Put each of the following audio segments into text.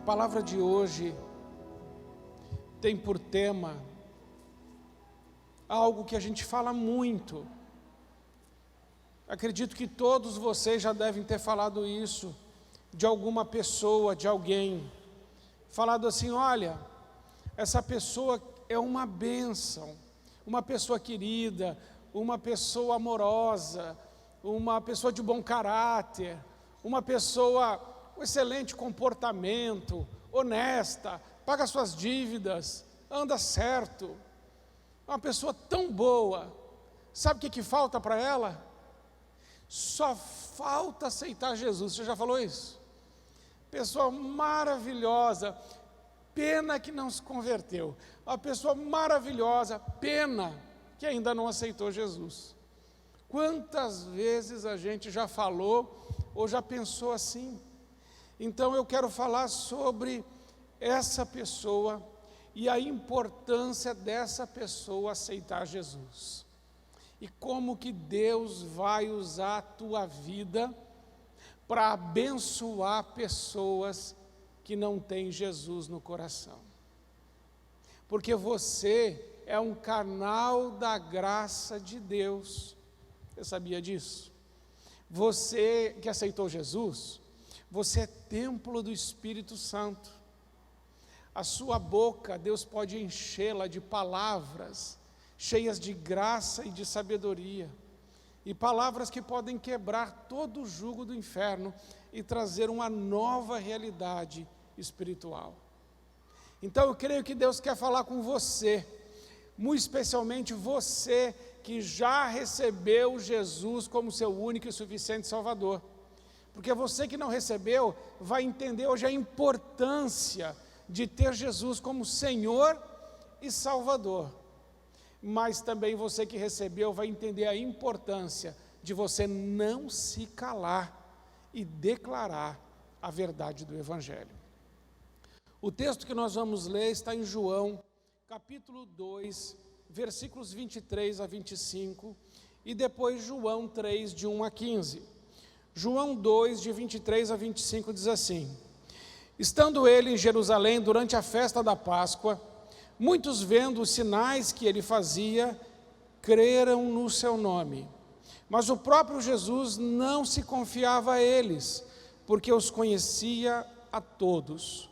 A palavra de hoje tem por tema algo que a gente fala muito. Acredito que todos vocês já devem ter falado isso de alguma pessoa, de alguém. Falado assim: olha, essa pessoa é uma bênção, uma pessoa querida, uma pessoa amorosa, uma pessoa de bom caráter, uma pessoa com excelente comportamento, honesta, paga suas dívidas, anda certo. Uma pessoa tão boa. Sabe o que falta para ela? Só falta aceitar Jesus. Você já falou isso? Pessoa maravilhosa, pena que não se converteu. Uma pessoa maravilhosa, pena que ainda não aceitou Jesus. Quantas vezes a gente já falou ou já pensou assim? Então eu quero falar sobre essa pessoa e a importância dessa pessoa aceitar Jesus. E como que Deus vai usar a tua vida para abençoar pessoas que não têm Jesus no coração. Porque você é um canal da graça de Deus. Você sabia disso? Você que aceitou Jesus, você é templo do Espírito Santo. A sua boca, Deus pode enchê-la de palavras cheias de graça e de sabedoria, e palavras que podem quebrar todo o jugo do inferno e trazer uma nova realidade espiritual. Então eu creio que Deus quer falar com você, muito especialmente você que já recebeu Jesus como seu único e suficiente Salvador. Porque você que não recebeu, vai entender hoje a importância de ter Jesus como Senhor e Salvador. Mas também você que recebeu vai entender a importância de você não se calar e declarar a verdade do Evangelho. O texto que nós vamos ler está em João, capítulo 2, versículos 23 a 25, e depois João 3, de 1 a 15. João 2, de 23 a 25, diz assim: estando ele em Jerusalém durante a festa da Páscoa, muitos, vendo os sinais que ele fazia, creram no seu nome. Mas o próprio Jesus não se confiava a eles, porque os conhecia a todos.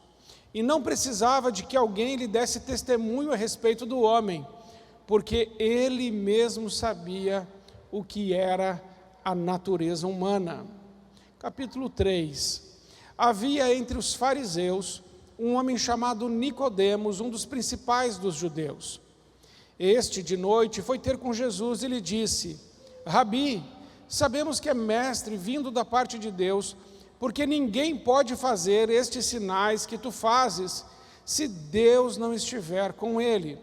E não precisava de que alguém lhe desse testemunho a respeito do homem, porque ele mesmo sabia o que era a natureza humana. Capítulo 3. Havia entre os fariseus um homem chamado Nicodemos, um dos principais dos judeus. Este, de noite, foi ter com Jesus e lhe disse: Rabi, sabemos que é mestre vindo da parte de Deus, porque ninguém pode fazer estes sinais que tu fazes, se Deus não estiver com ele.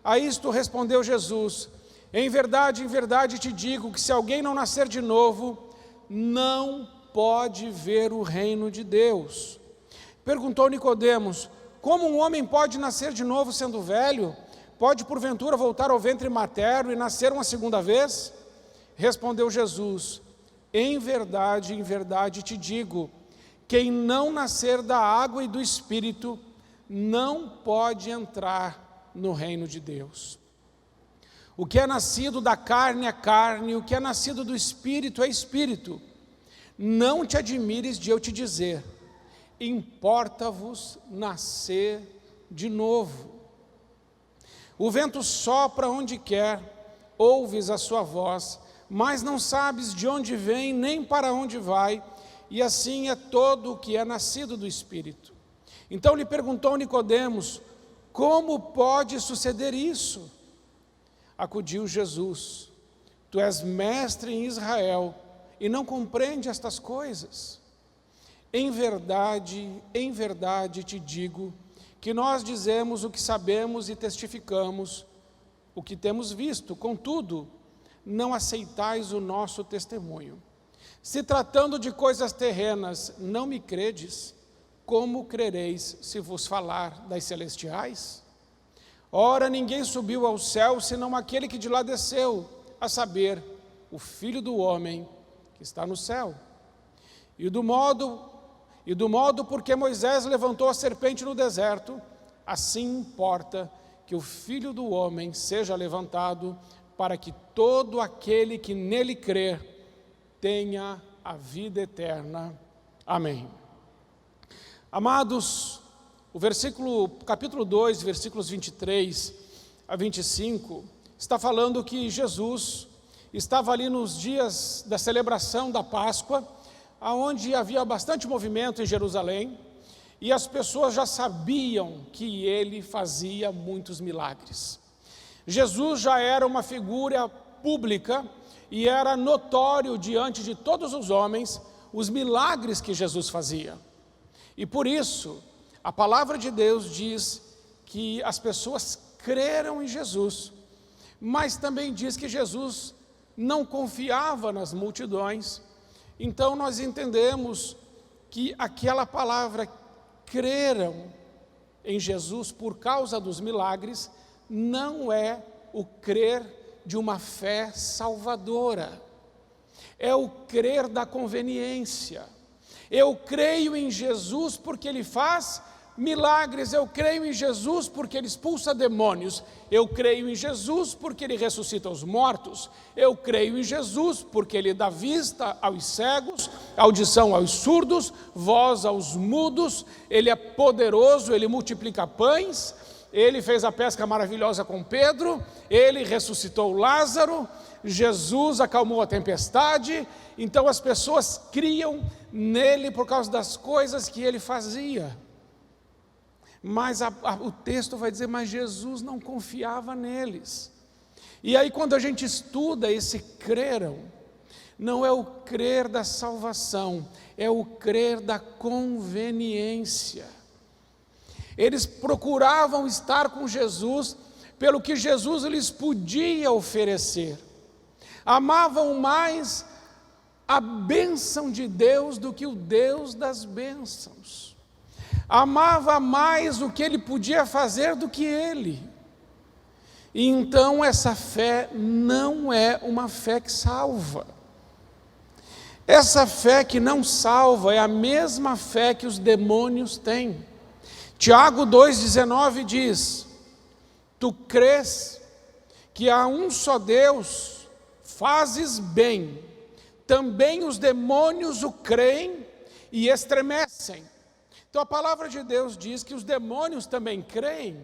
A isto respondeu Jesus: em verdade te digo que se alguém não nascer de novo, não pode ver o reino de Deus. Perguntou Nicodemos: como um homem pode nascer de novo sendo velho? Pode porventura voltar ao ventre materno e nascer uma segunda vez? Respondeu Jesus: em verdade te digo, quem não nascer da água e do Espírito, não pode entrar no reino de Deus. O que é nascido da carne é carne, o que é nascido do Espírito é Espírito. Não te admires de eu te dizer: importa-vos nascer de novo. O vento sopra onde quer, ouves a sua voz, mas não sabes de onde vem nem para onde vai, e assim é todo o que é nascido do Espírito. Então lhe perguntou Nicodemos: como pode suceder isso? Acudiu Jesus: tu és mestre em Israel e não compreende estas coisas? Em verdade te digo que nós dizemos o que sabemos e testificamos o que temos visto, contudo, não aceitais o nosso testemunho. Se tratando de coisas terrenas não me credes, como crereis se vos falar das celestiais? Ora, ninguém subiu ao céu, senão aquele que de lá desceu, a saber, o Filho do homem que está no céu. E do modo por que Moisés levantou a serpente no deserto, assim importa que o Filho do Homem seja levantado, para que todo aquele que nele crer tenha a vida eterna. Amém. Amados, capítulo 2, versículos 23 a 25, está falando que Jesus estava ali nos dias da celebração da Páscoa, onde havia bastante movimento em Jerusalém, e as pessoas já sabiam que ele fazia muitos milagres. Jesus já era uma figura pública e era notório diante de todos os homens os milagres que Jesus fazia. E por isso, a palavra de Deus diz que as pessoas creram em Jesus, mas também diz que Jesus não confiava nas multidões. Então nós entendemos que aquela palavra, creram em Jesus por causa dos milagres, não é o crer de uma fé salvadora, é o crer da conveniência. Eu creio em Jesus porque Ele faz milagres, eu creio em Jesus porque Ele expulsa demônios, eu creio em Jesus porque Ele ressuscita os mortos, eu creio em Jesus porque Ele dá vista aos cegos, audição aos surdos, voz aos mudos, Ele é poderoso, Ele multiplica pães, Ele fez a pesca maravilhosa com Pedro, Ele ressuscitou Lázaro, Jesus acalmou a tempestade. Então as pessoas criam nele por causa das coisas que Ele fazia. Mas o texto vai dizer, mas Jesus não confiava neles. E aí quando a gente estuda esse creram, não é o crer da salvação, é o crer da conveniência. Eles procuravam estar com Jesus pelo que Jesus lhes podia oferecer. Amavam mais a bênção de Deus do que o Deus das bênçãos. Amava mais o que Ele podia fazer do que Ele. E então essa fé não é uma fé que salva. Essa fé que não salva é a mesma fé que os demônios têm. Tiago 2,19 diz: tu crês que há um só Deus, fazes bem. Também os demônios o creem e estremecem. Então a palavra de Deus diz que os demônios também creem.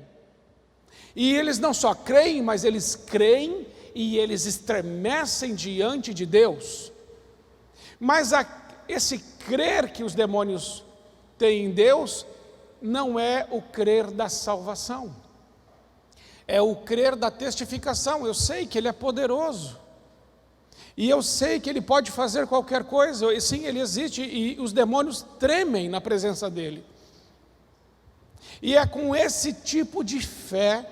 E eles não só creem, mas eles creem e eles estremecem diante de Deus. Mas esse crer que os demônios têm em Deus não é o crer da salvação. É o crer da testificação. Eu sei que Ele é poderoso. E eu sei que Ele pode fazer qualquer coisa, e sim, Ele existe, e os demônios tremem na presença dEle. E é com esse tipo de fé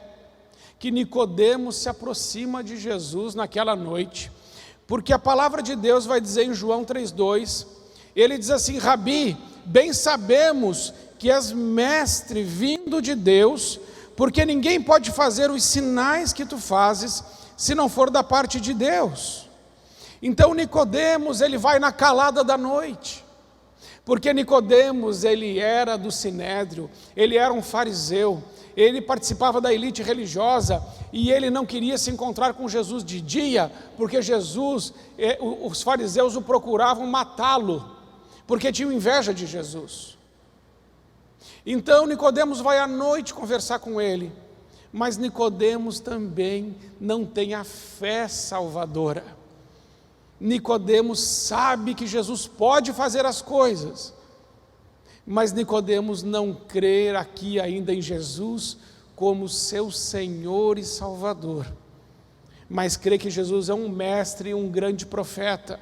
que Nicodemos se aproxima de Jesus naquela noite, porque a palavra de Deus vai dizer em João 3,2, ele diz assim: Rabi, bem sabemos que és mestre vindo de Deus, porque ninguém pode fazer os sinais que tu fazes, se não for da parte de Deus. Então Nicodemos, ele vai na calada da noite, porque Nicodemos, ele era do Sinédrio, ele era um fariseu, ele participava da elite religiosa, e ele não queria se encontrar com Jesus de dia, porque Jesus, os fariseus o procuravam matá-lo, porque tinham inveja de Jesus. Então Nicodemos vai à noite conversar com ele, mas Nicodemos também não tem a fé salvadora. Nicodemos sabe que Jesus pode fazer as coisas, mas Nicodemos não crê aqui ainda em Jesus como seu Senhor e Salvador, mas crê que Jesus é um mestre e um grande profeta.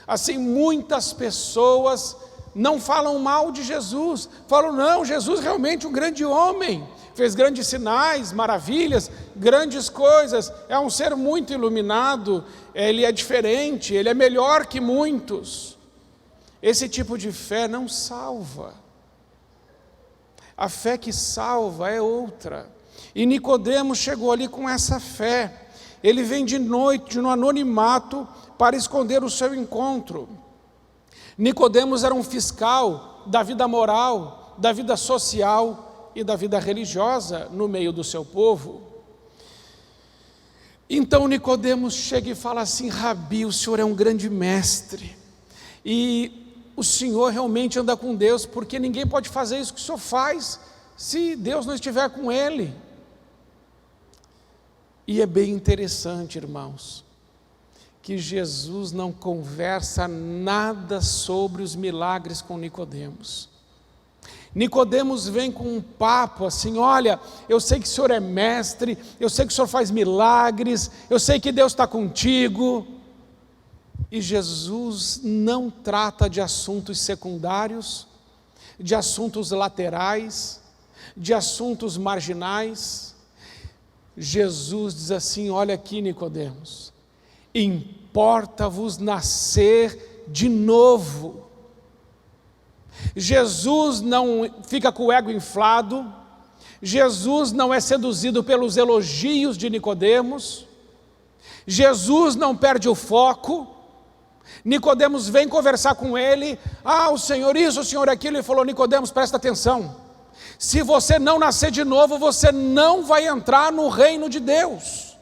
Assim, muitas pessoas não falam mal de Jesus, falam, não, Jesus realmente é um grande homem, fez grandes sinais, maravilhas, grandes coisas, é um ser muito iluminado, ele é diferente, ele é melhor que muitos. Esse tipo de fé não salva. A fé que salva é outra. E Nicodemos chegou ali com essa fé. Ele vem de noite, no anonimato, para esconder o seu encontro. Nicodemos era um fiscal da vida moral, da vida social e da vida religiosa no meio do seu povo. Então Nicodemos chega e fala assim: Rabi, o senhor é um grande mestre, e o senhor realmente anda com Deus, porque ninguém pode fazer isso que o senhor faz, se Deus não estiver com ele. E é bem interessante, irmãos, que Jesus não conversa nada sobre os milagres com Nicodemos. Nicodemos vem com um papo assim: olha, eu sei que o senhor é mestre, eu sei que o senhor faz milagres, eu sei que Deus está contigo. E Jesus não trata de assuntos secundários, de assuntos laterais, de assuntos marginais. Jesus diz assim: olha aqui, Nicodemos, importa-vos nascer de novo. Jesus não fica com o ego inflado, Jesus não é seduzido pelos elogios de Nicodemos, Jesus não perde o foco. Nicodemos vem conversar com ele: o Senhor isso, o Senhor aquilo. Ele falou: Nicodemos, presta atenção, se você não nascer de novo, você não vai entrar no reino de Deus.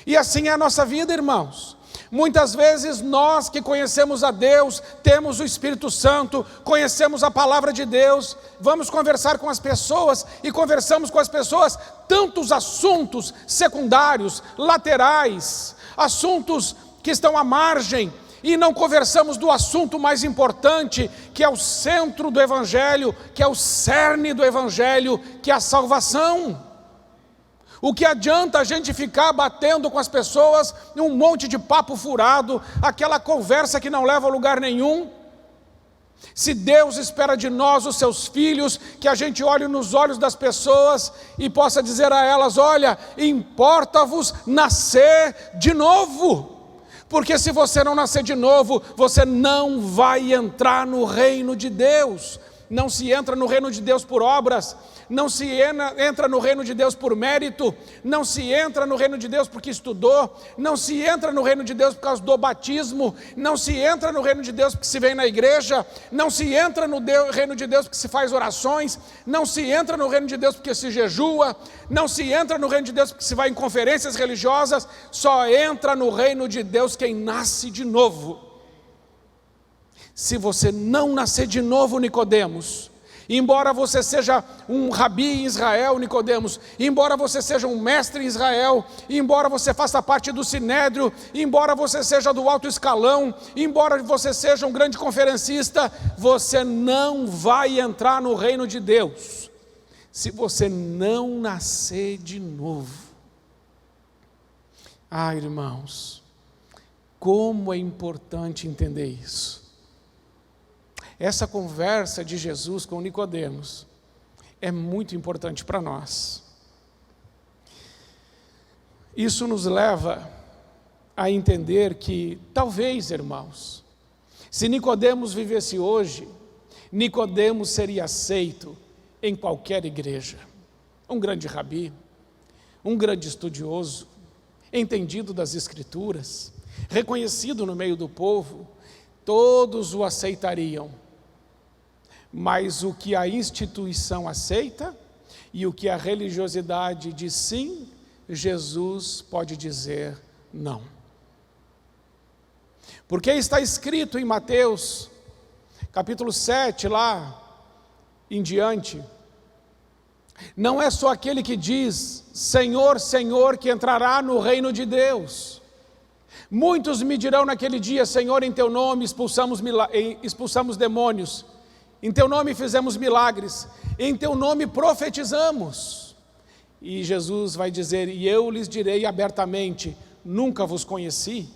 E assim é a nossa vida, irmãos. Muitas vezes nós que conhecemos a Deus, temos o Espírito Santo, conhecemos a palavra de Deus, vamos conversar com as pessoas e conversamos com as pessoas tantos assuntos secundários, laterais, assuntos que estão à margem, e não conversamos do assunto mais importante, que é o centro do Evangelho, que é o cerne do Evangelho, que é a salvação. O que adianta a gente ficar batendo com as pessoas um monte de papo furado, aquela conversa que não leva a lugar nenhum? Se Deus espera de nós, os seus filhos, que a gente olhe nos olhos das pessoas e possa dizer a elas: olha, importa-vos nascer de novo, porque se você não nascer de novo, você não vai entrar no reino de Deus. Não se entra no reino de Deus por obras, não se entra no reino de Deus por mérito, não se entra no reino de Deus porque estudou, não se entra no reino de Deus por causa do batismo, não se entra no reino de Deus porque se vem na igreja, não se entra no reino de Deus porque se faz orações, não se entra no reino de Deus porque se jejua, não se entra no reino de Deus porque se vai em conferências religiosas. Só entra no reino de Deus quem nasce de novo. Se você não nascer de novo, Nicodemos, embora você seja um rabi em Israel, Nicodemos, embora você seja um mestre em Israel, embora você faça parte do sinédrio, embora você seja do alto escalão, embora você seja um grande conferencista, você não vai entrar no reino de Deus, se você não nascer de novo. Irmãos, como é importante entender isso. Essa conversa de Jesus com Nicodemos é muito importante para nós. Isso nos leva a entender que, talvez, irmãos, se Nicodemos vivesse hoje, Nicodemos seria aceito em qualquer igreja. Um grande rabi, um grande estudioso, entendido das Escrituras, reconhecido no meio do povo, todos o aceitariam. Mas o que a instituição aceita e o que a religiosidade diz sim, Jesus pode dizer não. Porque está escrito em Mateus, capítulo 7, lá em diante, não é só aquele que diz Senhor, Senhor, que entrará no reino de Deus. Muitos me dirão naquele dia: Senhor, em teu nome expulsamos demônios, em teu nome fizemos milagres, em teu nome profetizamos. E Jesus vai dizer: e eu lhes direi abertamente, nunca vos conheci,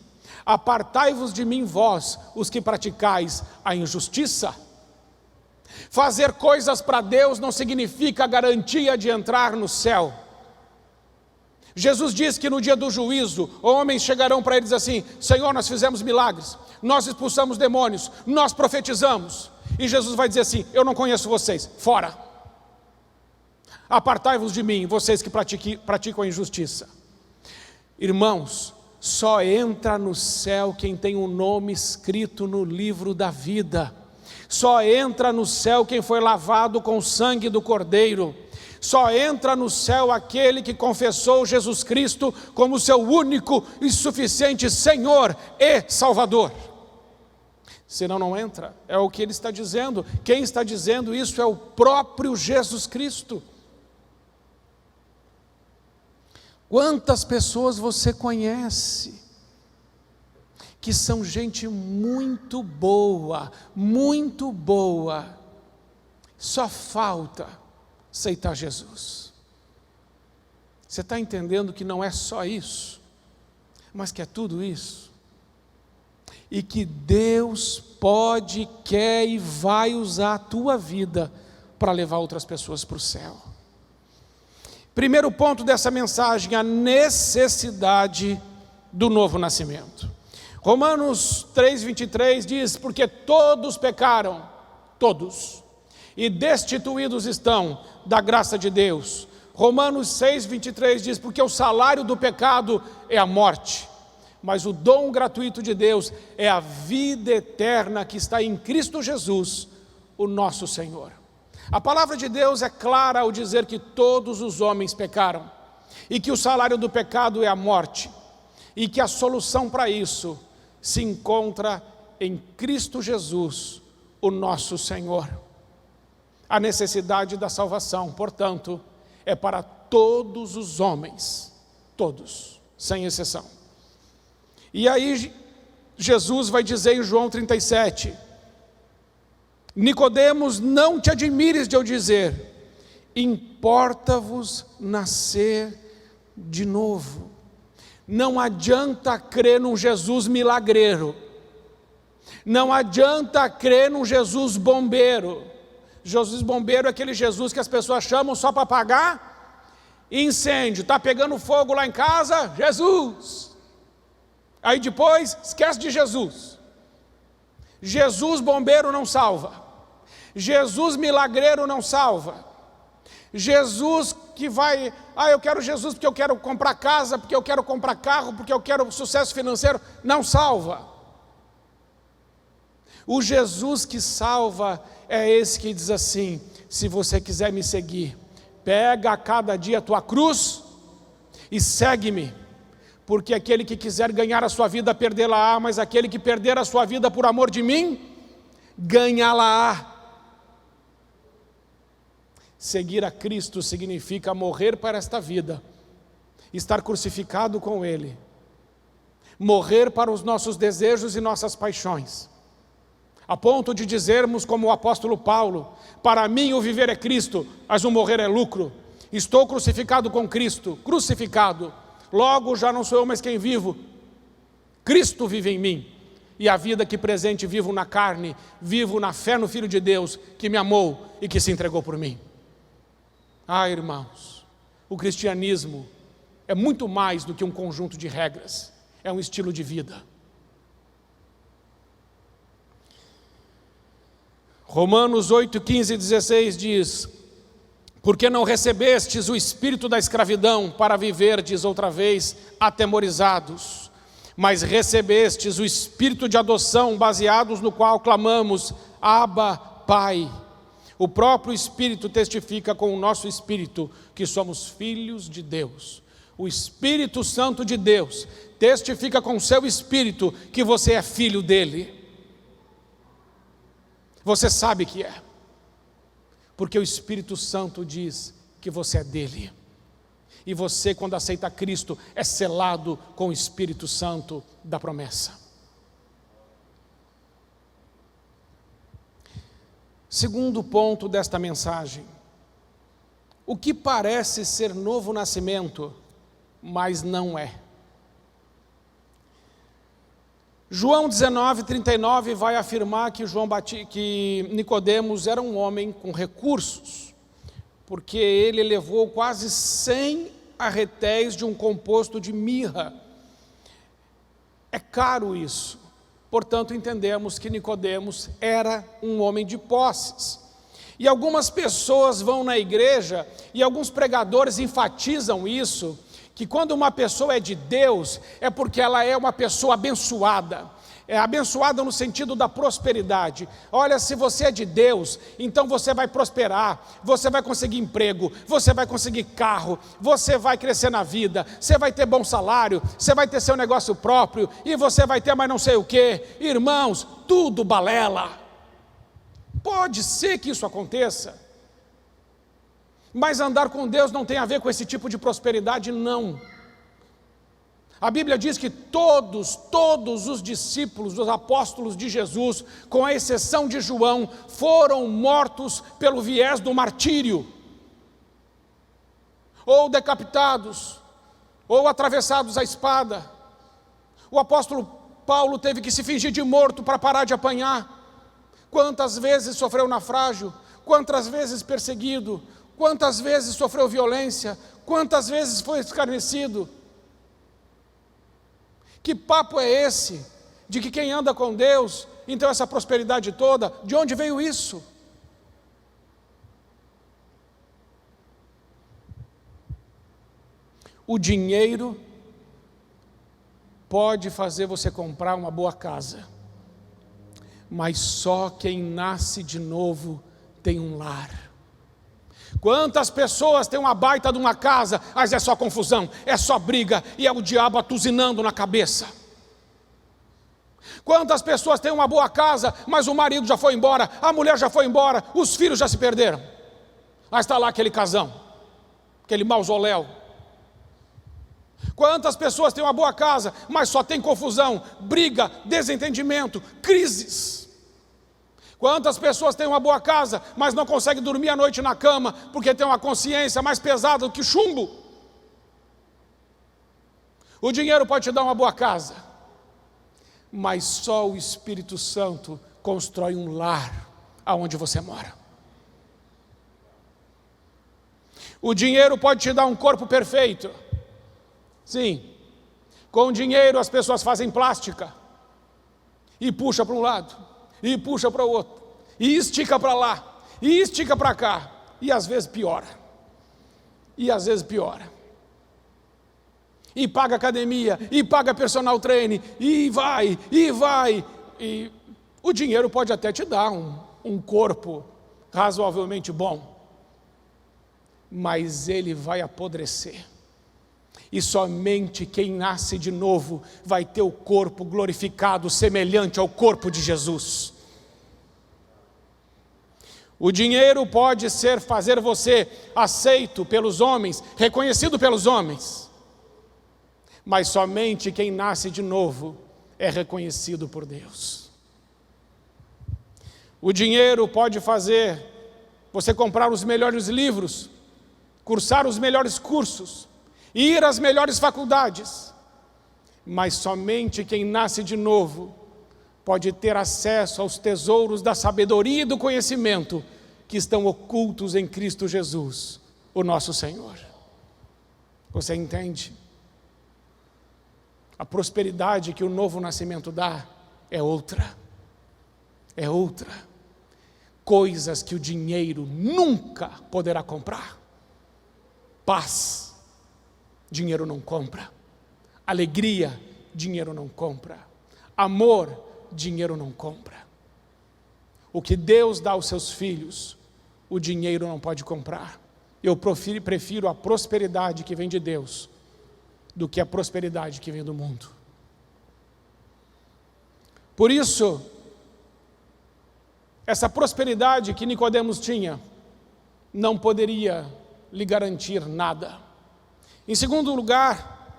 apartai-vos de mim vós, os que praticais a injustiça. Fazer coisas para Deus não significa garantia de entrar no céu. Jesus diz que no dia do juízo, homens chegarão para eles assim: Senhor, nós fizemos milagres, nós expulsamos demônios, nós profetizamos. E Jesus vai dizer assim: eu não conheço vocês, fora. Apartai-vos de mim, vocês que praticam a injustiça. Irmãos, Só entra no céu quem tem o nome escrito no livro da vida. Só entra no céu quem foi lavado com o sangue do Cordeiro. Só entra no céu aquele que confessou Jesus Cristo como seu único e suficiente Senhor e Salvador. Senão não entra, é o que ele está dizendo. Quem está dizendo isso é o próprio Jesus Cristo. Quantas pessoas você conhece que são gente muito boa, só falta aceitar Jesus. Você está entendendo que não é só isso, mas que é tudo isso? E que Deus pode, quer e vai usar a tua vida para levar outras pessoas para o céu. Primeiro ponto dessa mensagem, a necessidade do novo nascimento. Romanos 3,23 diz, porque todos pecaram, todos, e destituídos estão da graça de Deus. Romanos 6,23 diz, porque o salário do pecado é a morte, mas o dom gratuito de Deus é a vida eterna que está em Cristo Jesus, o nosso Senhor. A palavra de Deus é clara ao dizer que todos os homens pecaram, e que o salário do pecado é a morte, e que a solução para isso se encontra em Cristo Jesus, o nosso Senhor. A necessidade da salvação, portanto, é para todos os homens, todos, sem exceção. E aí Jesus vai dizer em João 37, Nicodemos, não te admires de eu dizer, importa-vos nascer de novo. Não adianta crer num Jesus milagreiro, não adianta crer num Jesus bombeiro. Jesus bombeiro é aquele Jesus que as pessoas chamam só para apagar incêndio. Está pegando fogo lá em casa, Jesus. Aí depois, esquece de Jesus. Jesus bombeiro não salva. Jesus milagreiro não salva. Jesus que vai, eu quero Jesus porque eu quero comprar casa, porque eu quero comprar carro, porque eu quero sucesso financeiro, não salva. O Jesus que salva é esse que diz assim, se você quiser me seguir, pega a cada dia a tua cruz e segue-me, porque aquele que quiser ganhar a sua vida, perdê-la-á, mas aquele que perder a sua vida por amor de mim, ganhá-la-á. Seguir a Cristo significa morrer para esta vida, estar crucificado com Ele, morrer para os nossos desejos e nossas paixões, a ponto de dizermos como o apóstolo Paulo, para mim o viver é Cristo, mas o morrer é lucro. Estou crucificado com Cristo, crucificado, logo já não sou eu mais quem vivo, Cristo vive em mim, e a vida que presente vivo na carne, vivo na fé no Filho de Deus, que me amou e que se entregou por mim. Irmãos, o cristianismo é muito mais do que um conjunto de regras, é um estilo de vida. Romanos 8, 15 e 16 diz, porque não recebestes o espírito da escravidão para viverdes outra vez atemorizados, mas recebestes o espírito de adoção, baseados no qual clamamos, Abba, Pai. O próprio Espírito testifica com o nosso espírito que somos filhos de Deus. O Espírito Santo de Deus testifica com o seu espírito que você é filho dele. Você sabe que é, porque o Espírito Santo diz que você é dele. E você, quando aceita Cristo, é selado com o Espírito Santo da promessa. Segundo ponto desta mensagem, o que parece ser novo nascimento, mas não é. João 19:39 vai afirmar que Nicodemos era um homem com recursos, porque ele levou quase 100 arretéis de um composto de mirra. É caro isso. Portanto, entendemos que Nicodemos era um homem de posses. E algumas pessoas vão na igreja, e alguns pregadores enfatizam isso, que quando uma pessoa é de Deus, é porque ela é uma pessoa abençoada. É abençoada no sentido da prosperidade. Olha, se você é de Deus, então você vai prosperar, você vai conseguir emprego, você vai conseguir carro, você vai crescer na vida, você vai ter bom salário, você vai ter seu negócio próprio, e você vai ter mais não sei o que. Irmãos, tudo balela. Pode ser que isso aconteça, mas andar com Deus não tem a ver com esse tipo de prosperidade, não. A Bíblia diz que todos os discípulos, os apóstolos de Jesus, com a exceção de João, foram mortos pelo viés do martírio, ou decapitados, ou atravessados à espada. O apóstolo Paulo teve que se fingir de morto para parar de apanhar. Quantas vezes sofreu naufrágio, quantas vezes perseguido, quantas vezes sofreu violência, quantas vezes foi escarnecido. Que papo é esse, de que quem anda com Deus, então essa prosperidade toda, de onde veio isso? O dinheiro pode fazer você comprar uma boa casa, mas só quem nasce de novo tem um lar. Quantas pessoas têm uma baita de uma casa, mas é só confusão, é só briga, e é o diabo atuzinando na cabeça. Quantas pessoas têm uma boa casa, mas o marido já foi embora, a mulher já foi embora, os filhos já se perderam, mas está lá aquele casão, aquele mausoléu. Quantas pessoas têm uma boa casa, mas só tem confusão, briga, desentendimento, crises. Quantas pessoas têm uma boa casa, mas não conseguem dormir à noite na cama, porque tem uma consciência mais pesada do que chumbo. O dinheiro pode te dar uma boa casa, mas só o Espírito Santo constrói um lar aonde você mora. O dinheiro pode te dar um corpo perfeito. Sim, com o dinheiro as pessoas fazem plástica, e puxa para um lado, e puxa para o outro, e estica para lá, e estica para cá, e às vezes piora, e paga academia, e paga personal training, e vai, e o dinheiro pode até te dar um corpo razoavelmente bom, mas ele vai apodrecer. E somente quem nasce de novo vai ter o corpo glorificado, semelhante ao corpo de Jesus. O dinheiro pode fazer você aceito pelos homens, reconhecido pelos homens, mas somente quem nasce de novo é reconhecido por Deus. O dinheiro pode fazer você comprar os melhores livros, cursar os melhores cursos, ir às melhores faculdades, mas somente quem nasce de novo pode ter acesso aos tesouros da sabedoria e do conhecimento que estão ocultos em Cristo Jesus, o nosso Senhor. Você entende? A prosperidade que o novo nascimento dá é outra. Coisas que o dinheiro nunca poderá comprar. Paz, dinheiro não compra. Alegria, dinheiro não compra. Amor, dinheiro não compra. O que Deus dá aos seus filhos, o dinheiro não pode comprar. Eu prefiro a prosperidade que vem de Deus do que a prosperidade que vem do mundo. Por isso, essa prosperidade que Nicodemos tinha não poderia lhe garantir nada. Em segundo lugar,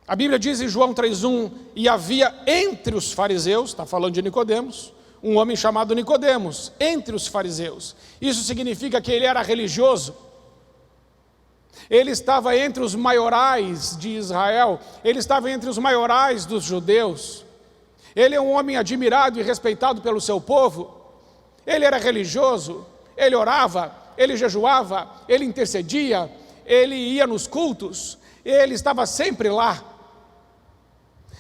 a Bíblia diz em João 3,1, e havia entre os fariseus, está falando de Nicodemos, um homem chamado Nicodemos, entre os fariseus. Isso significa que ele era religioso. Ele estava entre os maiorais de Israel, ele estava entre os maiorais dos judeus. Ele é um homem admirado e respeitado pelo seu povo. Ele era religioso, ele orava, ele jejuava, ele intercedia, ele ia nos cultos, ele estava sempre lá.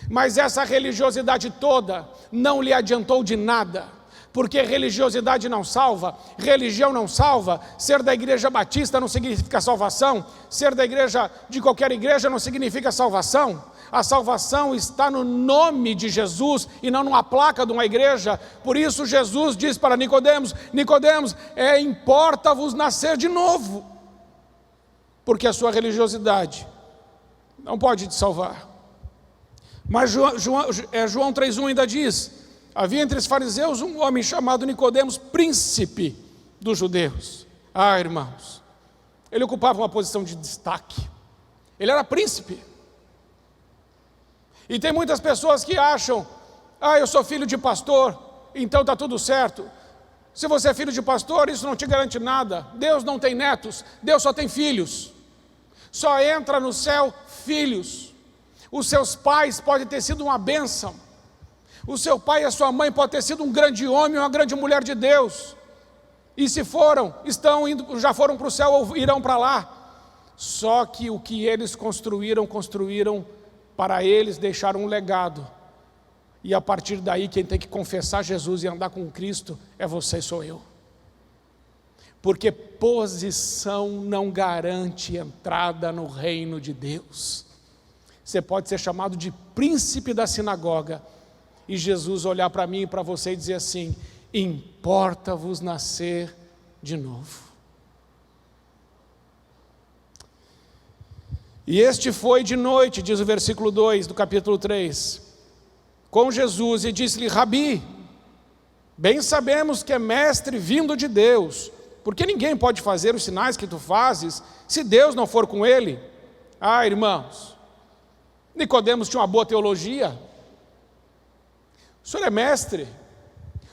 Mas essa religiosidade toda não lhe adiantou de nada, Porque religiosidade não salva, religião não salva, ser da igreja batista não significa salvação, ser da igreja, de qualquer igreja, não significa salvação. A salvação está no nome de Jesus e não numa placa de uma igreja. Por isso Jesus diz para Nicodemos: Nicodemos, importa-vos nascer de novo, porque a sua religiosidade não pode te salvar. Mas João 3,1 ainda diz: havia entre os fariseus um homem chamado Nicodemos, príncipe dos judeus. Irmãos, ele ocupava uma posição de destaque, ele era príncipe. E tem muitas pessoas que acham: eu sou filho de pastor, então está tudo certo. Se você é filho de pastor, isso não te garante nada. Deus não tem netos, Deus só tem filhos. Só entra no céu filhos. Os seus pais podem ter sido uma bênção. O seu pai e a sua mãe podem ter sido um grande homem ou uma grande mulher de Deus. E se foram, já foram para o céu ou irão para lá. Só que o que eles construíram para eles deixar um legado. E a partir daí, quem tem que confessar Jesus e andar com Cristo é você e sou eu. Porque posição não garante entrada no reino de Deus. Você pode ser chamado de príncipe da sinagoga e Jesus olhar para mim e para você e dizer assim: importa-vos nascer de novo. E este foi de noite, diz o versículo 2 do capítulo 3, com Jesus, e disse-lhe: Rabi, bem sabemos que é mestre vindo de Deus, porque ninguém pode fazer os sinais que tu fazes, se Deus não for com ele. Irmãos, Nicodemos tinha uma boa teologia. O senhor é mestre,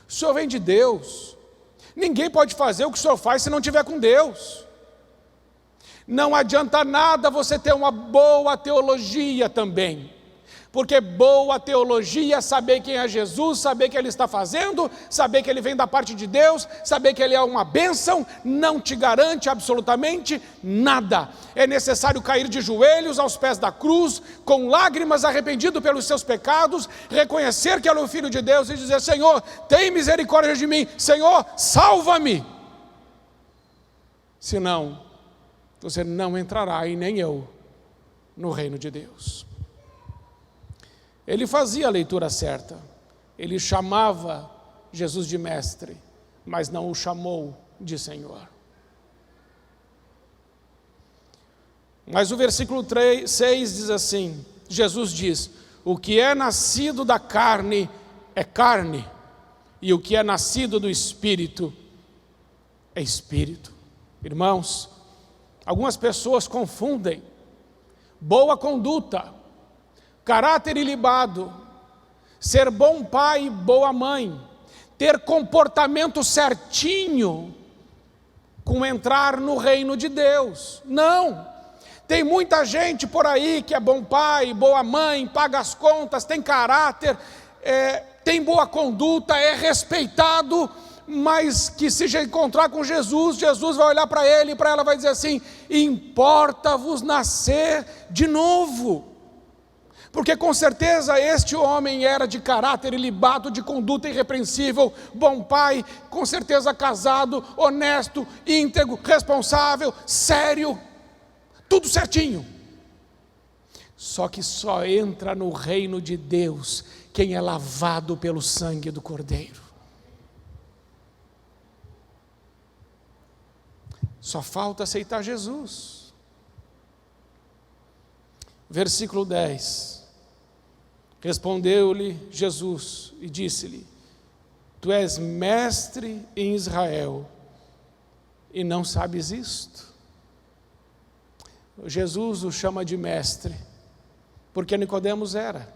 o senhor vem de Deus, ninguém pode fazer o que o senhor faz se não estiver com Deus. Não adianta nada você ter uma boa teologia também, porque boa teologia é saber quem é Jesus, saber que Ele está fazendo, saber que Ele vem da parte de Deus, saber que Ele é uma bênção, não te garante absolutamente nada. É necessário cair de joelhos aos pés da cruz, com lágrimas, arrependido pelos seus pecados, reconhecer que Ele é o Filho de Deus e dizer: Senhor, tem misericórdia de mim, Senhor, salva-me. Senão, você não entrará, e nem eu, no reino de Deus. Ele fazia a leitura certa, ele chamava Jesus de mestre, mas não o chamou de Senhor. Mas o versículo 6 diz assim: Jesus diz: o que é nascido da carne é carne, e o que é nascido do Espírito é Espírito. Irmãos, algumas pessoas confundem boa conduta, caráter ilibado, ser bom pai e boa mãe, ter comportamento certinho, com entrar no reino de Deus. Não! Tem muita gente por aí que é bom pai, boa mãe, paga as contas, tem caráter, tem boa conduta, é respeitado, mas que se encontrar com Jesus, Jesus vai olhar para ele e para ela vai dizer assim: importa-vos nascer de novo. Porque com certeza este homem era de caráter ilibado, de conduta irrepreensível, bom pai, com certeza casado, honesto, íntegro, responsável, sério, tudo certinho. Só que só entra no reino de Deus quem é lavado pelo sangue do Cordeiro. Só falta aceitar Jesus. Versículo 10. Respondeu-lhe Jesus e disse-lhe: tu és mestre em Israel e não sabes isto? Jesus o chama de mestre, porque Nicodemos era.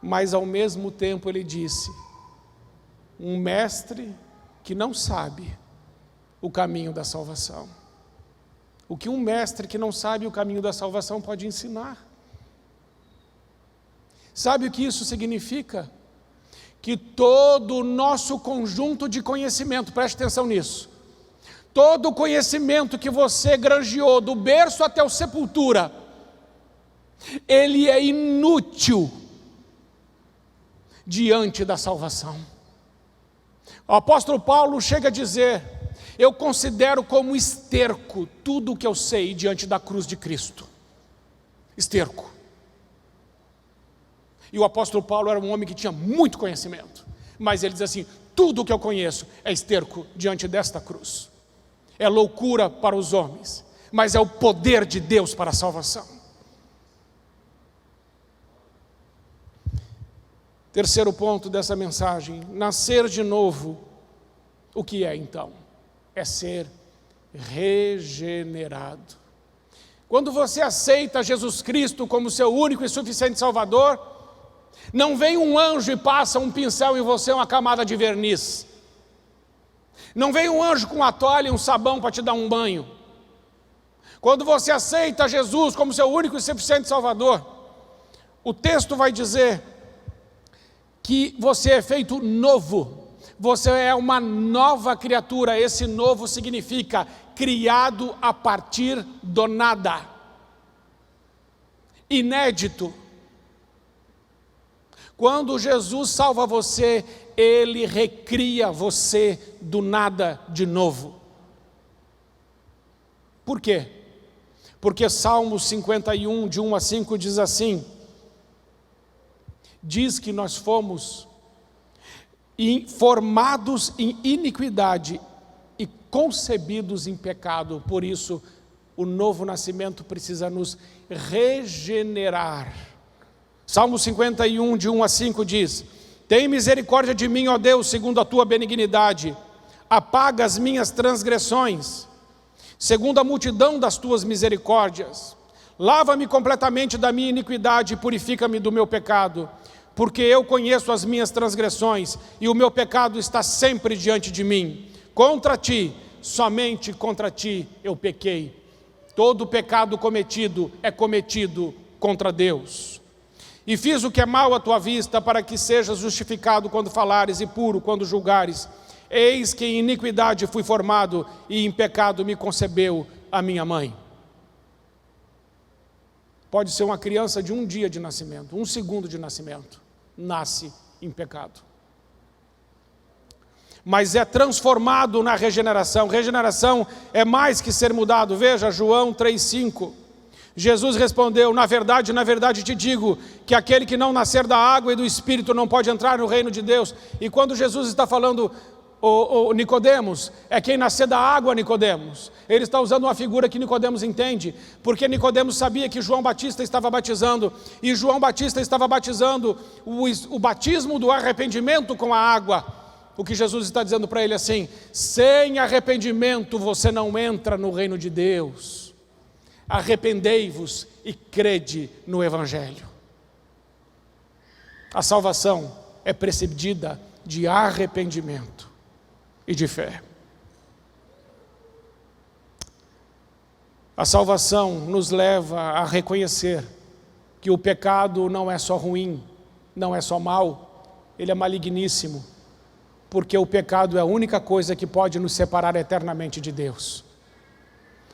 Mas ao mesmo tempo ele disse: um mestre que não sabe o caminho da salvação. O que um mestre que não sabe o caminho da salvação pode ensinar? Sabe o que isso significa? Que todo o nosso conjunto de conhecimento, preste atenção nisso, todo o conhecimento que você granjeou do berço até a sepultura, ele é inútil diante da salvação. O apóstolo Paulo chega a dizer: eu considero como esterco tudo o que eu sei diante da cruz de Cristo. Esterco. E o apóstolo Paulo era um homem que tinha muito conhecimento, mas ele diz assim: tudo o que eu conheço é esterco diante desta cruz. É loucura para os homens, mas é o poder de Deus para a salvação. Terceiro ponto dessa mensagem: nascer de novo. O que é então? É ser regenerado. Quando você aceita Jesus Cristo como seu único e suficiente Salvador, não vem um anjo e passa um pincel em você, uma camada de verniz. Não vem um anjo com uma toalha e um sabão para te dar um banho. Quando você aceita Jesus como seu único e suficiente Salvador, o texto vai dizer que você é feito novo. Você é uma nova criatura. Esse novo significa criado a partir do nada. Inédito. Quando Jesus salva você, Ele recria você do nada de novo. Por quê? Porque Salmo 51, de 1 a 5, diz assim: diz que nós fomos formados em iniquidade e concebidos em pecado. Por isso, o novo nascimento precisa nos regenerar. Salmo 51, de 1 a 5 diz: tem misericórdia de mim, ó Deus, segundo a tua benignidade, apaga as minhas transgressões, segundo a multidão das tuas misericórdias. Lava-me completamente da minha iniquidade e purifica-me do meu pecado, porque eu conheço as minhas transgressões e o meu pecado está sempre diante de mim. Contra ti, somente contra ti eu pequei. Todo pecado cometido é cometido contra Deus. E fiz o que é mal à tua vista, para que sejas justificado quando falares e puro quando julgares. Eis que em iniquidade fui formado e em pecado me concebeu a minha mãe. Pode ser uma criança de um dia de nascimento, 1 segundo de nascimento, nasce em pecado. Mas é transformado na regeneração. Regeneração é mais que ser mudado. Veja João 3,5. Jesus respondeu: na verdade te digo, que aquele que não nascer da água e do Espírito não pode entrar no reino de Deus. E quando Jesus está falando, Nicodemos, é quem nascer da água, Nicodemos. Ele está usando uma figura que Nicodemos entende, porque Nicodemos sabia que João Batista estava batizando, e João Batista estava batizando o batismo do arrependimento com a água. O que Jesus está dizendo para ele assim: sem arrependimento você não entra no reino de Deus. Arrependei-vos e crede no Evangelho. A salvação é precedida de arrependimento e de fé. A salvação nos leva a reconhecer que o pecado não é só ruim, não é só mal, ele é maligníssimo, porque o pecado é a única coisa que pode nos separar eternamente de Deus.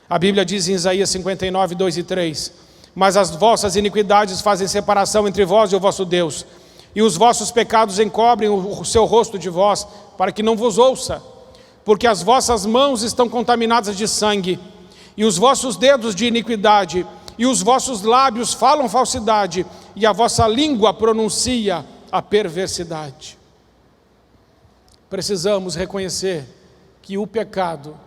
A Bíblia diz em Isaías 59, 2 e 3: mas as vossas iniquidades fazem separação entre vós e o vosso Deus, e os vossos pecados encobrem o seu rosto de vós, para que não vos ouça, porque as vossas mãos estão contaminadas de sangue, e os vossos dedos de iniquidade, e os vossos lábios falam falsidade, e a vossa língua pronuncia a perversidade. Precisamos reconhecer que o pecado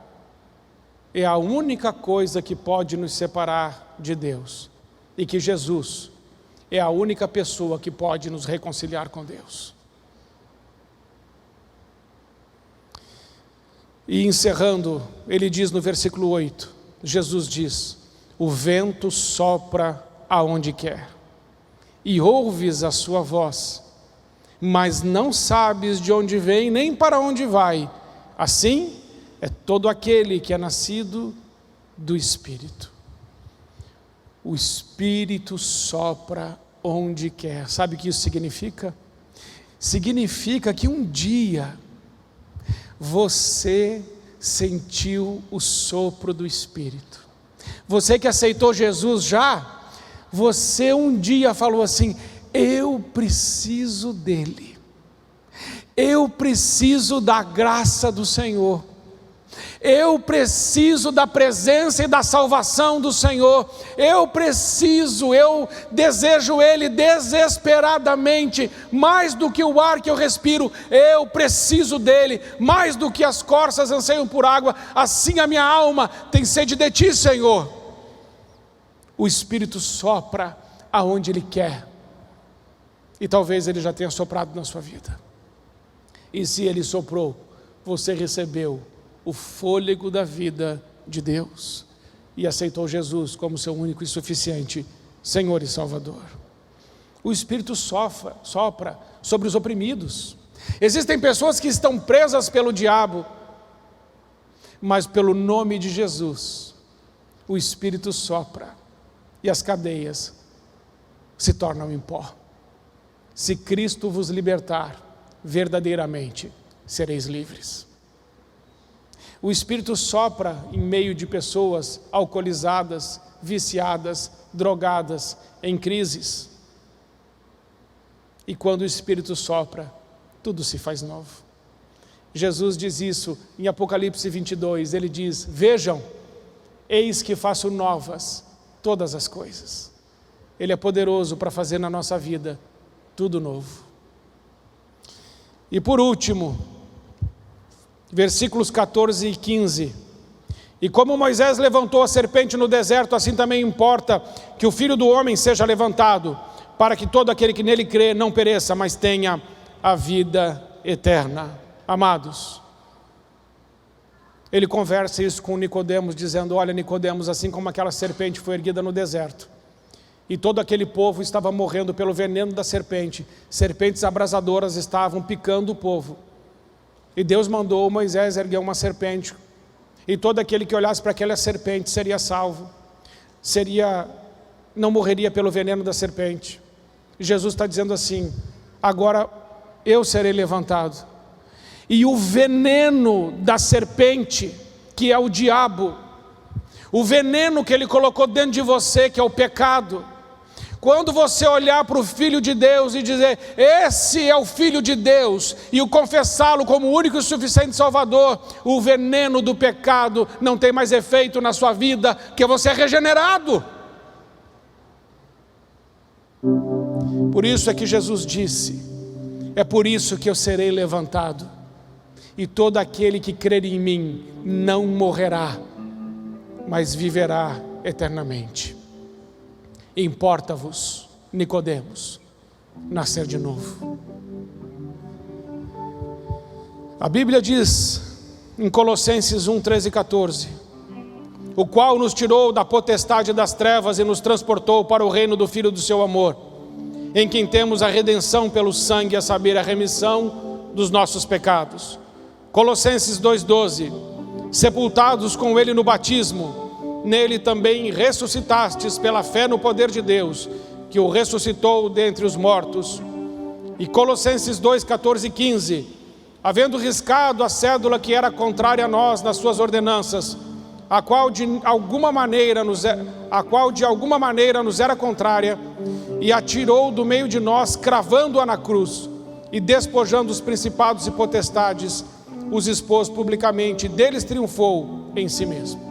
é a única coisa que pode nos separar de Deus, e que Jesus é a única pessoa que pode nos reconciliar com Deus. E encerrando, ele diz no versículo 8, Jesus diz: o vento sopra aonde quer, e ouves a sua voz, mas não sabes de onde vem, nem para onde vai. Assim é todo aquele que é nascido do Espírito. O Espírito sopra onde quer. Sabe o que isso significa? Significa que um dia você sentiu o sopro do Espírito. Você que aceitou Jesus já, você um dia falou assim: eu preciso dele. Eu preciso da graça do Senhor. Eu preciso da presença e da salvação do Senhor. Eu desejo Ele desesperadamente, mais do que o ar que eu respiro. Eu preciso dEle, mais do que as corças anseiam por água. Assim a minha alma tem sede de Ti, Senhor. O Espírito sopra aonde Ele quer, e talvez Ele já tenha soprado na sua vida. E se Ele soprou, você recebeu o fôlego da vida de Deus e aceitou Jesus como seu único e suficiente Senhor e Salvador. O Espírito sopra sobre os oprimidos. Existem pessoas que estão presas pelo diabo, mas pelo nome de Jesus, o Espírito sopra e as cadeias se tornam em pó. Se Cristo vos libertar, verdadeiramente sereis livres. O Espírito sopra em meio de pessoas alcoolizadas, viciadas, drogadas, em crises. E quando o Espírito sopra, tudo se faz novo. Jesus diz isso em Apocalipse 22, ele diz: vejam, eis que faço novas todas as coisas. Ele é poderoso para fazer na nossa vida tudo novo. E por último, versículos 14 e 15. E como Moisés levantou a serpente no deserto, assim também importa que o Filho do Homem seja levantado, para que todo aquele que nele crê não pereça, mas tenha a vida eterna. Amados, ele conversa isso com Nicodemos, dizendo: olha, Nicodemos, assim como aquela serpente foi erguida no deserto, e todo aquele povo estava morrendo pelo veneno da serpente, serpentes abrasadoras estavam picando o povo, e Deus mandou Moisés erguer uma serpente, e todo aquele que olhasse para aquela serpente seria salvo, não morreria pelo veneno da serpente. E Jesus está dizendo assim: agora eu serei levantado, e o veneno da serpente, que é o diabo, o veneno que ele colocou dentro de você, que é o pecado, quando você olhar para o Filho de Deus e dizer: esse é o Filho de Deus, e o confessá-lo como o único e suficiente Salvador, o veneno do pecado não tem mais efeito na sua vida, porque você é regenerado. Por isso é que Jesus disse: é por isso que eu serei levantado, e todo aquele que crer em mim não morrerá, mas viverá eternamente. Importa-vos, Nicodemos, nascer de novo. A Bíblia diz em Colossenses 1, 13 e 14: o qual nos tirou da potestade das trevas e nos transportou para o reino do Filho do seu amor, em quem temos a redenção pelo sangue, a saber, a remissão dos nossos pecados. Colossenses 2,12: sepultados com ele no batismo, nele também ressuscitastes pela fé no poder de Deus, que o ressuscitou dentre os mortos. E Colossenses 2, 14 e 15: havendo riscado a cédula que era contrária a nós nas suas ordenanças, a qual de alguma maneira nos era contrária, e a tirou do meio de nós, cravando-a na cruz, e despojando os principados e potestades, os expôs publicamente, deles triunfou em si mesmo.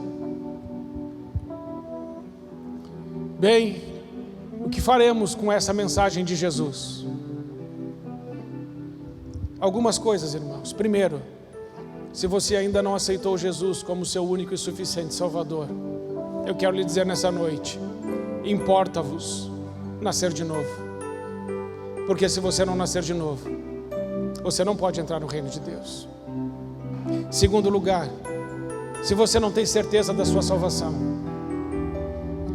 Bem, o que faremos com essa mensagem de Jesus? Algumas coisas, irmãos. Primeiro, se você ainda não aceitou Jesus como seu único e suficiente Salvador, eu quero lhe dizer nessa noite: importa-vos nascer de novo, porque se você não nascer de novo, você não pode entrar no reino de Deus. Segundo lugar, se você não tem certeza da sua salvação,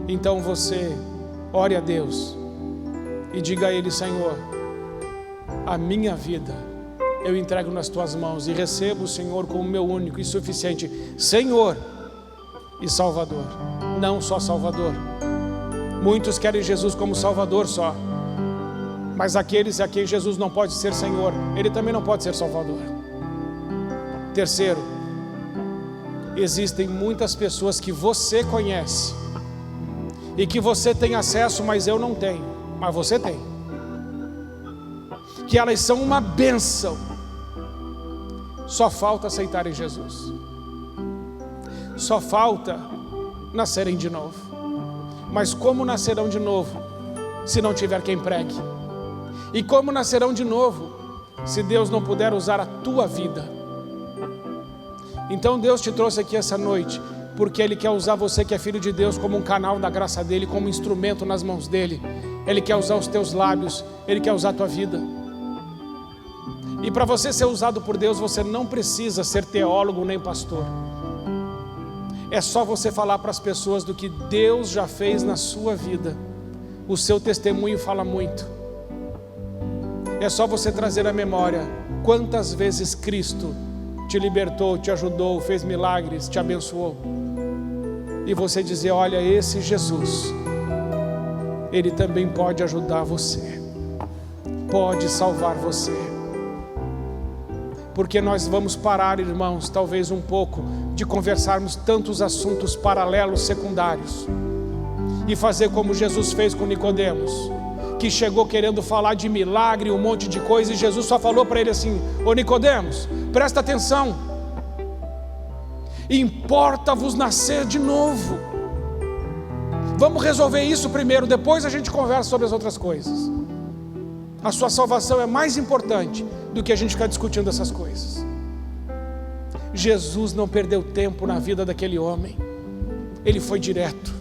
então você ore a Deus e diga a Ele: Senhor, a minha vida eu entrego nas Tuas mãos, e recebo o Senhor como meu único e suficiente Senhor e Salvador. Não só Salvador. Muitos querem Jesus como Salvador só, mas aqueles a quem Jesus não pode ser Senhor, Ele também não pode ser Salvador. Terceiro, existem muitas pessoas que você conhece e que você tem acesso, mas eu não tenho, mas você tem, que elas são uma bênção, Só falta aceitarem Jesus. Só falta nascerem de novo. Mas como nascerão de novo se não tiver quem pregue? E como nascerão de novo se Deus não puder usar a tua vida? Então Deus te trouxe aqui essa noite porque Ele quer usar você que é filho de Deus como um canal da graça dEle, como um instrumento nas mãos dEle. Ele quer usar os teus lábios, Ele quer usar a tua vida. E para você ser usado por Deus, você não precisa ser teólogo nem pastor. É só você falar para as pessoas do que Deus já fez na sua vida. O seu testemunho fala muito. É só você trazer à memória quantas vezes Cristo te libertou, te ajudou, fez milagres, te abençoou. E você dizer: olha, esse Jesus, Ele também pode ajudar você, pode salvar você. Porque nós vamos parar, irmãos, talvez um pouco, de conversarmos tantos assuntos paralelos, secundários, e fazer como Jesus fez com Nicodemos, que chegou querendo falar de milagre, um monte de coisa, e Jesus só falou para ele assim: ô Nicodemos, presta atenção, importa-vos nascer de novo. Vamos resolver isso primeiro, depois a gente conversa sobre as outras coisas. A sua salvação é mais importante do que a gente ficar discutindo essas coisas. Jesus não perdeu tempo na vida daquele homem, Ele foi direto.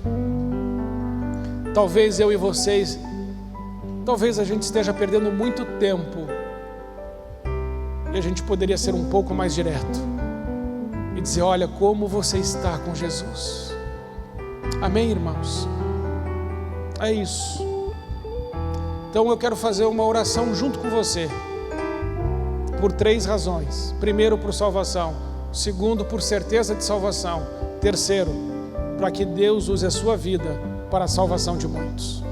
Talvez eu e vocês, talvez a gente esteja perdendo muito tempo, e a gente poderia ser um pouco mais direto e dizer: olha como você está com Jesus. Amém, irmãos? É isso. Então eu quero fazer uma oração junto com você, por 3 razões. Primeiro, por salvação. Segundo, por certeza de salvação. Terceiro, para que Deus use a sua vida para a salvação de muitos.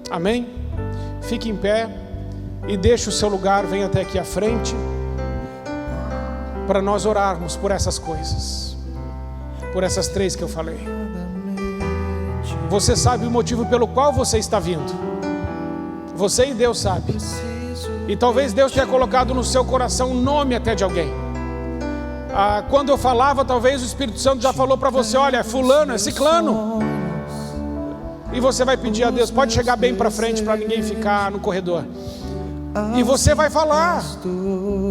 Amém? Fique em pé e deixe o seu lugar, venha até aqui à frente, para nós orarmos por essas coisas, por essas 3 que eu falei. Você sabe o motivo pelo qual você está vindo. Você e Deus sabe. E talvez Deus tenha colocado no seu coração um nome até de alguém. Quando eu falava, talvez o Espírito Santo já falou para você: olha, é fulano, é ciclano. E você vai pedir a Deus: pode chegar bem para frente para ninguém ficar no corredor. E você vai falar,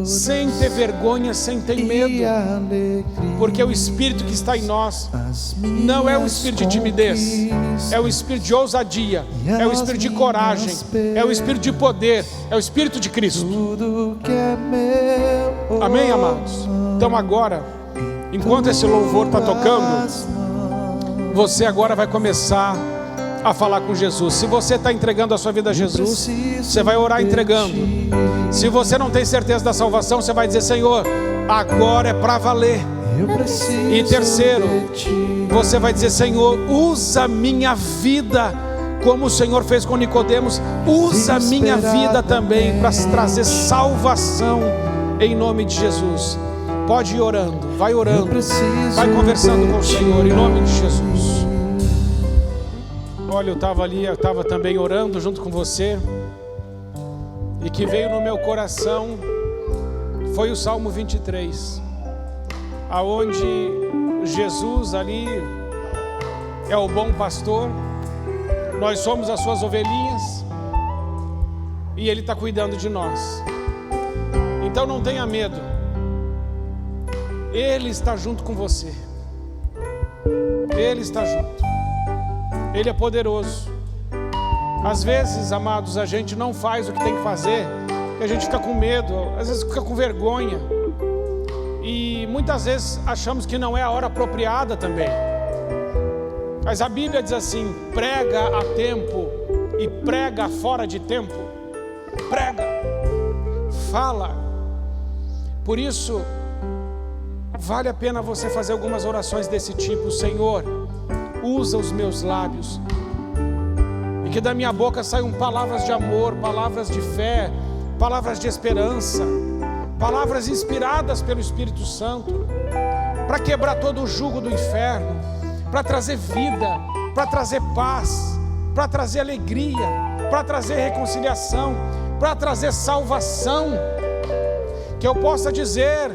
sem ter vergonha, sem ter medo, porque o Espírito que está em nós não é um espírito de timidez, é um espírito de ousadia, é um espírito de coragem, é um espírito de poder, é o Espírito de Cristo. Amém, amados? Então agora, enquanto esse louvor está tocando, você agora vai começar a falar com Jesus. Se você está entregando a sua vida a Jesus, você vai orar entregando. Se você não tem certeza da salvação, você vai dizer: Senhor, agora é para valer. E terceiro, você vai dizer: Senhor, usa minha vida, como o Senhor fez com Nicodemos, usa minha vida também para trazer salvação, em nome de Jesus. Pode ir orando, vai conversando com o Senhor, em nome de Jesus. Olha, eu estava também orando junto com você, e que veio no meu coração foi o Salmo 23, aonde Jesus ali é o bom pastor, nós somos as suas ovelhinhas, e Ele está cuidando de nós. Então não tenha medo, Ele está junto com você, Ele está junto. Ele é poderoso. Às vezes, amados, a gente não faz o que tem que fazer, porque a gente fica com medo, às vezes fica com vergonha, e muitas vezes achamos que não é a hora apropriada também. Mas a Bíblia diz assim: prega a tempo e prega fora de tempo. Prega, fala. Por isso, vale a pena você fazer algumas orações desse tipo: Senhor, usa os meus lábios, e que da minha boca saiam palavras de amor, palavras de fé, palavras de esperança, palavras inspiradas pelo Espírito Santo, para quebrar todo o jugo do inferno, para trazer vida, para trazer paz, para trazer alegria, para trazer reconciliação, para trazer salvação. Que eu possa dizer: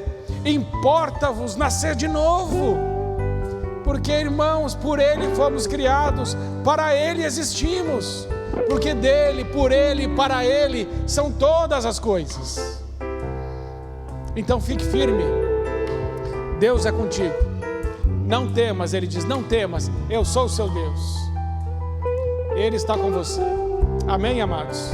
importa-vos nascer de novo. Porque, irmãos, por Ele fomos criados, para Ele existimos. Porque dEle, por Ele e para Ele são todas as coisas. Então fique firme, Deus é contigo. Não temas, Ele diz, não temas, eu sou o seu Deus. Ele está com você. Amém, amados?